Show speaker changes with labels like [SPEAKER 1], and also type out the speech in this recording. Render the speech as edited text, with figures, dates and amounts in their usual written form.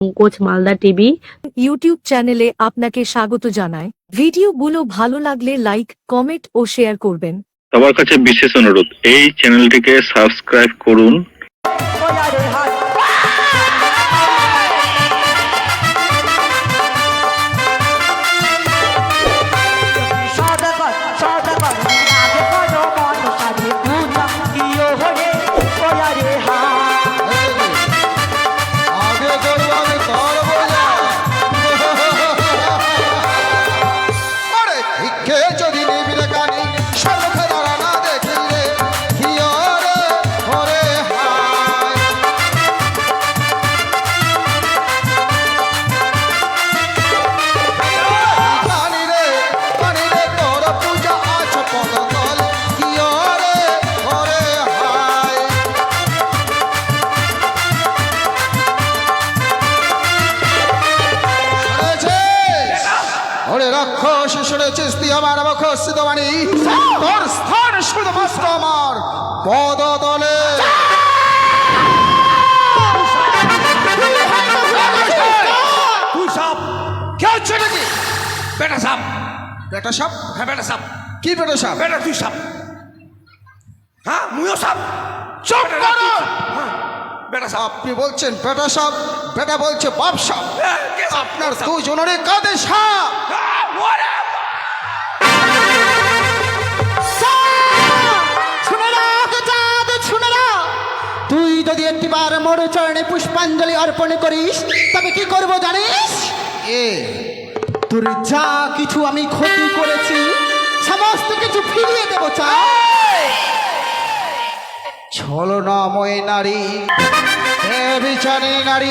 [SPEAKER 1] Pankaj Malda TV
[SPEAKER 2] YouTube চ্যানেলে আপনাকে স্বাগত জানায়। ভিডিওগুলো ভালো লাগলে লাইক, কমেন্ট ও শেয়ার করবেন।
[SPEAKER 3] সবার কাছে বিশেষ অনুরোধ, এই চ্যানেলটিকে সাবস্ক্রাইব করুন।
[SPEAKER 4] রাক্ষস শুনেছিস তুই আমার অবক্ষিত বাণী, তোর স্থান শুধুমাত্র আমার পদতলে।
[SPEAKER 5] তুই সাপ কে হচ্ছে নাকি? বেটা সাপ।
[SPEAKER 4] বেটা সাপ?
[SPEAKER 5] হ্যাঁ বেটা সাপ।
[SPEAKER 4] কি বেটা সাপ?
[SPEAKER 5] বেটা তুই সাপ। হ্যাঁ মুইও সাপ।
[SPEAKER 4] চুপ করো।
[SPEAKER 5] বেটা সাপ।
[SPEAKER 4] আপনি বলছেন বেটা সাপ, বেটা বলছে বাপ সাপ।
[SPEAKER 5] কে সাপ?
[SPEAKER 4] আপনার দুজনেরই কাঁধে সাপ।
[SPEAKER 6] তুই যদি একটিবার মোর চরণে পুষ্পাঞ্জলি অর্পণ করিস তবে কি করব জানিস? তোর যা কিছু আমি ক্ষতি করেছি সমস্ত কিছু ফিরিয়ে দেবো।
[SPEAKER 4] ছলনাময় নারী, বিচারী নারী।